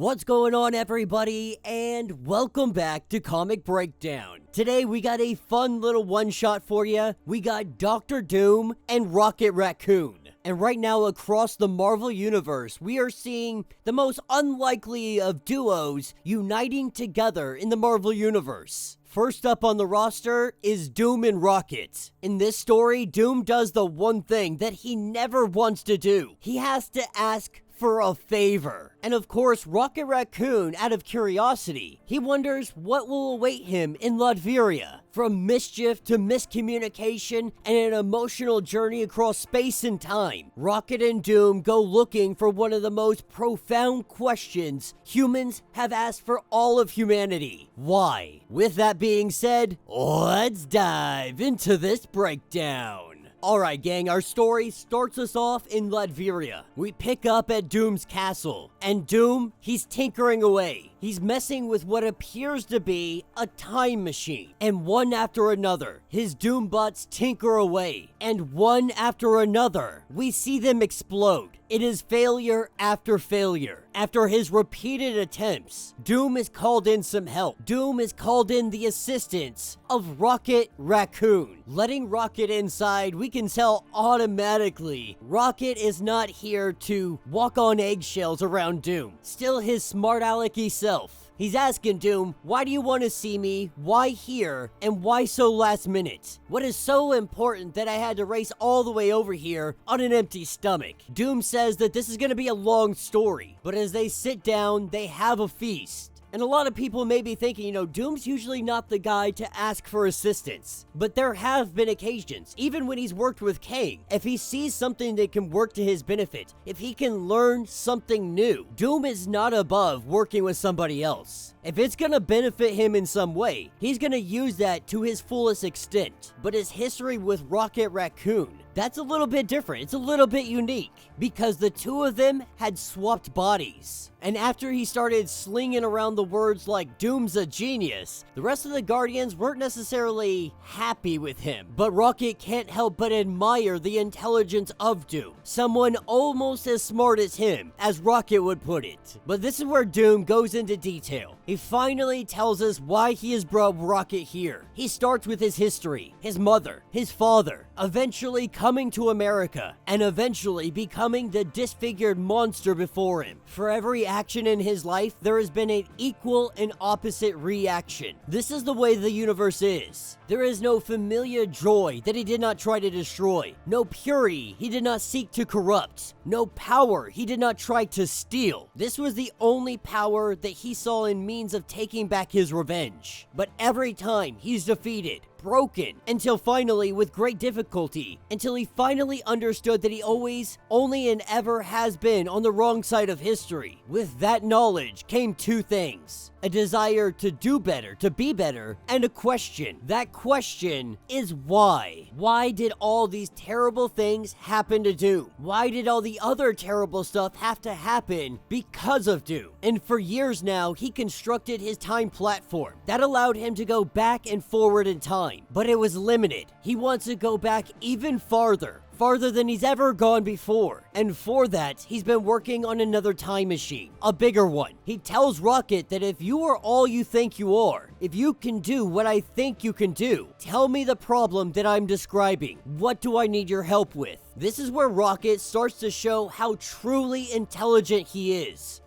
What's going on, everybody, and welcome back to Comic Breakdown. Today we got a fun little one-shot for you. We got Dr. Doom and Rocket Raccoon. And right now across the Marvel Universe, we are seeing the most unlikely of duos uniting together in the Marvel Universe. First up on the roster is Doom and Rocket. In this story, Doom does the one thing that he never wants to do. He has to ask for a favor. And of course, Rocket Raccoon, out of curiosity, he wonders what will await him in Latveria. From mischief to miscommunication and an emotional journey across space and time, Rocket and Doom go looking for one of the most profound questions humans have asked for all of humanity. Why? With that being said, let's dive into this breakdown. Alright gang, our story starts us off in Latveria. We pick up at Doom's castle, and Doom, he's tinkering away. He's messing with what appears to be a time machine. And one after another, his Doom bots tinker away. And one after another, we see them explode. It is failure after failure. After his repeated attempts, Doom has called in some help. Doom has called in the assistance of Rocket Raccoon. Letting Rocket inside, we can tell automatically Rocket is not here to walk on eggshells around Doom. Still his smart alecky self. He's asking Doom, why do you want to see me, why here, and why so last minute? What is so important that I had to race all the way over here on an empty stomach? Doom says that this is going to be a long story, but as they sit down, they have a feast. And a lot of people may be thinking, Doom's usually not the guy to ask for assistance. But there have been occasions, even when he's worked with Kang, if he sees something that can work to his benefit, if he can learn something new, Doom is not above working with somebody else. If it's gonna benefit him in some way, he's gonna use that to his fullest extent. But his history with Rocket Raccoon, that's a little bit different. It's a little bit unique because the two of them had swapped bodies. And after he started slinging around the words like Doom's a genius, the rest of the Guardians weren't necessarily happy with him. But Rocket can't help but admire the intelligence of Doom. Someone almost as smart as him, as Rocket would put it. But this is where Doom goes into detail. He finally tells us why he has brought Rocket here. He starts with his history, his mother, his father, eventually coming to America, and eventually becoming the disfigured monster before him. For every action in his life, there has been an equal and opposite reaction. This is the way the universe is. There is no familiar joy that he did not try to destroy, no purity he did not seek to corrupt, no power he did not try to steal. This was the only power that he saw in means of taking back his revenge. But every time he's defeated, broken, until finally, with great difficulty, until he finally understood that he always, only and ever has been on the wrong side of history. With that knowledge came two things: a desire to do better, to be better, and a question. That question is why? Why did all these terrible things happen to Doom? Why did all the other terrible stuff have to happen because of Doom? And for years now, he constructed his time platform that allowed him to go back and forward in time. But it was limited. He wants to go back even farther than he's ever gone before. And for that, he's been working on another time machine, a bigger one. He tells Rocket that if you are all you think you are, if you can do what I think you can do, tell me the problem that I'm describing. What do I need your help with? This is where Rocket starts to show how truly intelligent he is.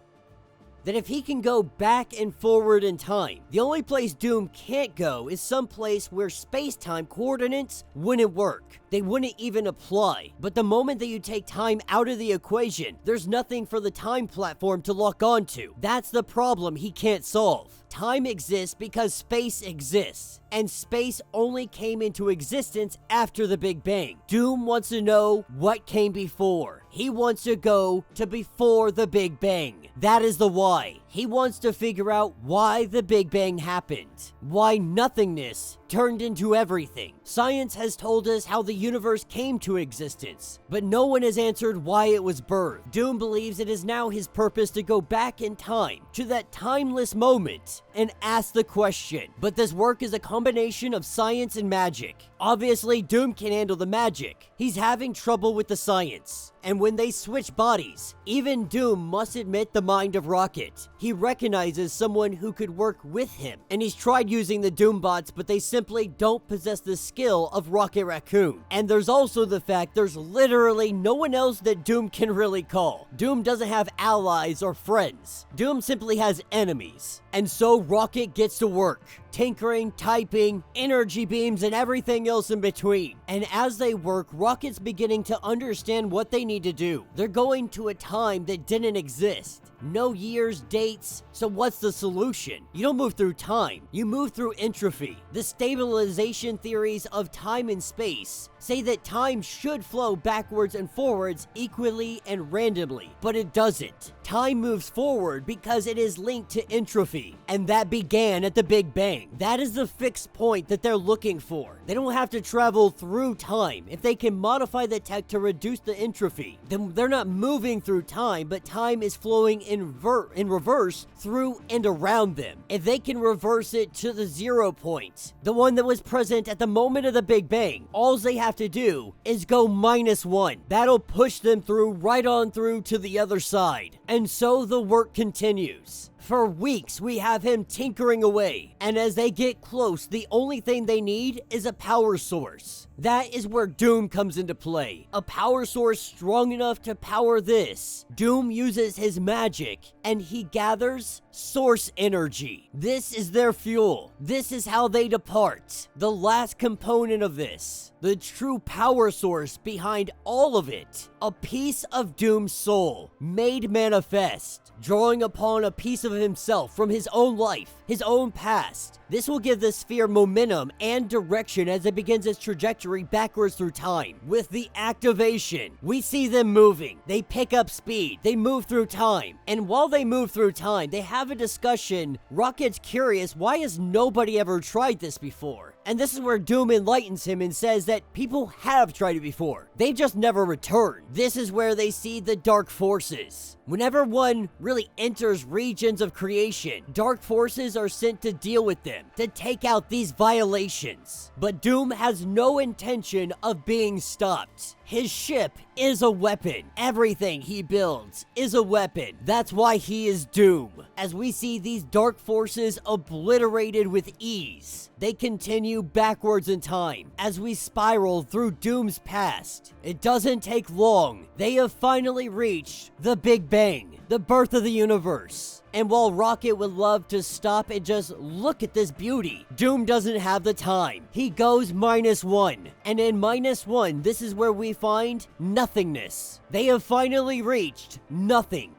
That if he can go back and forward in time, the only place Doom can't go is someplace where space-time coordinates wouldn't work. They wouldn't even apply. But the moment that you take time out of the equation, there's nothing for the time platform to lock onto. That's the problem he can't solve. Time exists because space exists, and space only came into existence after the Big Bang. Doom wants to know what came before. He wants to go to before the Big Bang. That is the why. He wants to figure out why the Big Bang happened, why nothingness turned into everything. Science has told us how the universe came to existence, but no one has answered why it was birthed. Doom believes it is now his purpose to go back in time to that timeless moment and ask the question. But this work is a combination of science and magic. Obviously, Doom can handle the magic. He's having trouble with the science. And when they switch bodies, even Doom must admit the mind of Rocket. he recognizes someone who could work with him. And he's tried using the Doom bots, but they simply don't possess the skill of Rocket Raccoon. And there's also the fact there's literally no one else that Doom can really call. Doom doesn't have allies or friends. Doom simply has enemies. And so Rocket gets to work, tinkering, typing, energy beams, and everything else in between. And as they work, Rocket's beginning to understand what they need to do. They're going to a time that didn't exist. No years, dates. So what's the solution? You don't move through time. You move through entropy. The stabilization theories of time and space say that time should flow backwards and forwards equally and randomly, but it doesn't. Time moves forward because it is linked to entropy, and that began at the Big Bang. That is the fixed point that they're looking for. They don't have to travel through time. If they can modify the tech to reduce the entropy, then they're not moving through time, but time is flowing in reverse through and around them. If they can reverse it to the 0 point, the one that was present at the moment of the Big Bang, all they have to do is go -1. That'll push them through right on through to the other side. And so the work continues. For weeks, we have him tinkering away, and as they get close, the only thing they need is a power source. That is where Doom comes into play. A power source strong enough to power this. Doom uses his magic, and he gathers source energy. This is their fuel. This is how they depart. The last component of this, the true power source behind all of it, a piece of Doom's soul, made manifest, drawing upon a piece of himself from his own life, his own past. This will give the sphere momentum and direction as it begins its trajectory backwards through time. With the activation, we see them moving. They pick up speed. They move through time. And while they move through time, they have a discussion. Rocket's curious, why has nobody ever tried this before? And this is where Doom enlightens him and says that people have tried it before. They've just never returned. This is where they see the dark forces. Whenever one really enters regions of creation, dark forces are sent to deal with them, to take out these violations. But Doom has no intention of being stopped. His ship is a weapon. Everything he builds is a weapon. That's why he is Doom. As we see these dark forces obliterated with ease, they continue backwards in time as we spiral through Doom's past. It doesn't take long. They have finally reached the Big Bang, the birth of the universe. And while Rocket would love to stop and just look at this beauty, Doom doesn't have the time. He goes -1. And in -1, this is where we find nothingness. They have finally reached nothing.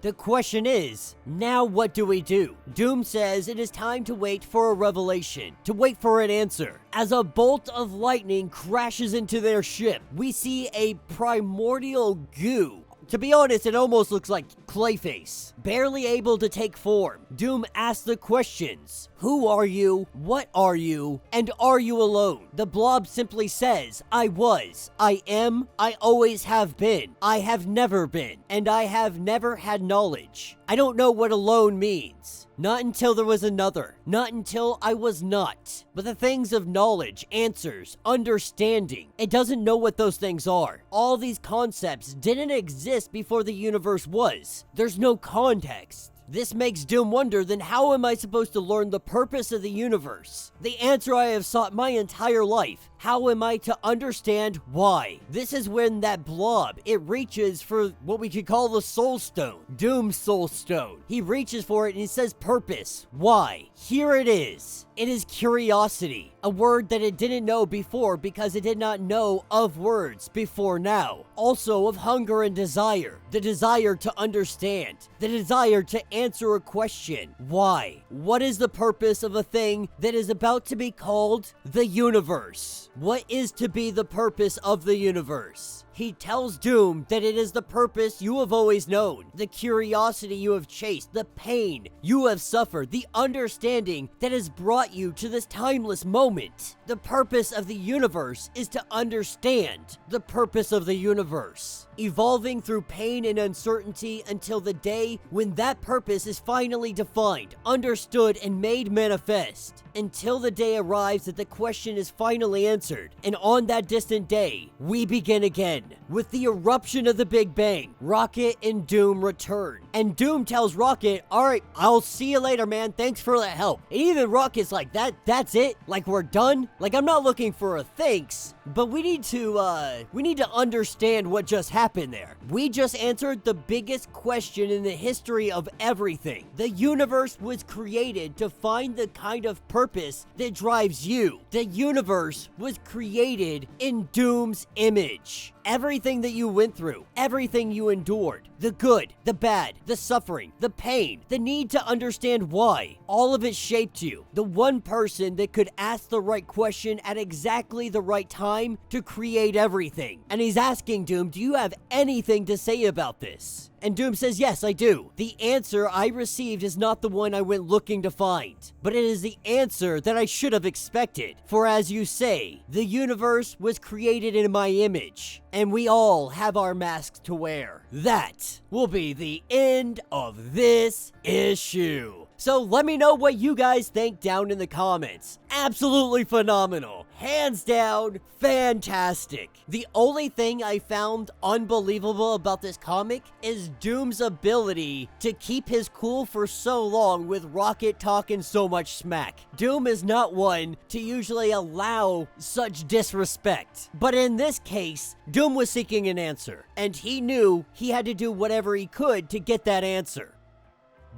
The question is, now what do we do? Doom says it is time to wait for a revelation, to wait for an answer. As a bolt of lightning crashes into their ship, we see a primordial goo. To be honest, it almost looks like Clayface, barely able to take form. Doom asks the questions. Who are you? What are you? And are you alone? The blob simply says, I was, I am, I always have been, I have never been, and I have never had knowledge. I don't know what alone means. Not until there was another. Not until I was not. But the things of knowledge, answers, understanding, it doesn't know what those things are. All these concepts didn't exist before the universe was. There's no context. This makes Doom wonder, then how am I supposed to learn the purpose of the universe? The answer I have sought my entire life. How am I to understand why? This is when that blob, it reaches for what we could call the soul stone. Doom's soul stone. He reaches for it and he says purpose. Why? Here it is. It is curiosity. A word that it didn't know before because it did not know of words before now. Also of hunger and desire. The desire to understand. The desire to answer a question. Why? What is the purpose of a thing that is about to be called the universe? What is to be the purpose of the universe? He tells Doom that it is the purpose you have always known, the curiosity you have chased, the pain you have suffered, the understanding that has brought you to this timeless moment. The purpose of the universe is to understand the purpose of the universe, evolving through pain and uncertainty until the day when that purpose is finally defined, understood, and made manifest. Until the day arrives that the question is finally answered, and on that distant day, we begin again. With the eruption of the Big Bang, Rocket and Doom return And Doom tells Rocket, alright, I'll see you later, man. Thanks for the help. And even Rocket's like, that's it? Like, we're done? Like, I'm not looking for a thanks, but we need to understand what just happened there. We just answered the biggest question in the history of everything. The universe was created to find the kind of purpose that drives you. The universe was created in Doom's image. Everything that you went through, everything you endured, the good, the bad, the suffering, the pain, the need to understand why, all of it shaped you. The one person that could ask the right question at exactly the right time to create everything. And he's asking Doom, do you have anything to say about this? And Doom says, yes, I do. The answer I received is not the one I went looking to find, but it is the answer that I should have expected. For as you say, the universe was created in my image, and we all have our masks to wear. That will be the end of this issue. So let me know what you guys think down in the comments. Absolutely phenomenal. Hands down, fantastic. The only thing I found unbelievable about this comic is Doom's ability to keep his cool for so long with Rocket talking so much smack. Doom is not one to usually allow such disrespect. But in this case, Doom was seeking an answer, and he knew he had to do whatever he could to get that answer.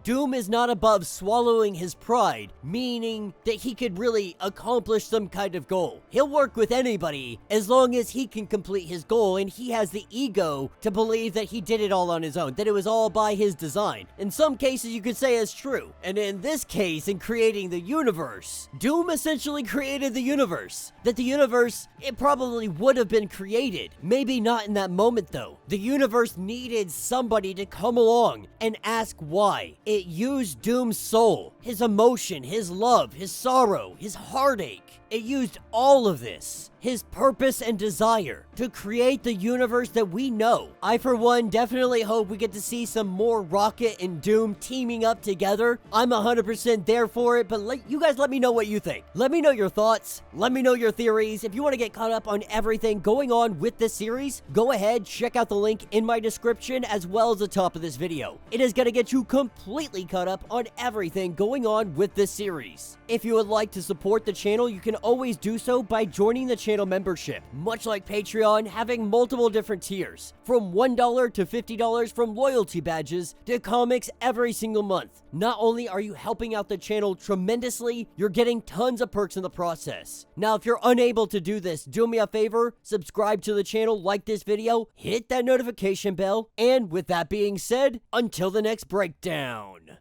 Doom is not above swallowing his pride, meaning that he could really accomplish some kind of goal. He'll work with anybody as long as he can complete his goal, and he has the ego to believe that he did it all on his own, that it was all by his design. In some cases, you could say it's true. And in this case, in creating the universe, Doom essentially created the universe. That the universe, it probably would have been created. Maybe not in that moment, though. The universe needed somebody to come along and ask why. It used Doom's soul, his emotion, his love, his sorrow, his heartache. It used all of this, his purpose and desire, to create the universe that we know. I, for one, definitely hope we get to see some more Rocket and Doom teaming up together. I'm 100% there for it, but you guys let me know what you think. Let me know your thoughts. Let me know your theories. If you want to get caught up on everything going on with this series, go ahead, check out the link in my description as well as the top of this video. It is going to get you completely caught up on everything going on with this series. If you would like to support the channel, you can always do so by joining the channel membership. Much like Patreon, having multiple different tiers, from $1 to $50, from loyalty badges to comics every single month. Not only are you helping out the channel tremendously, you're getting tons of perks in the process. Now, if you're unable to do this, do me a favor, subscribe to the channel, like this video, hit that notification bell, and with that being said, until the next breakdown.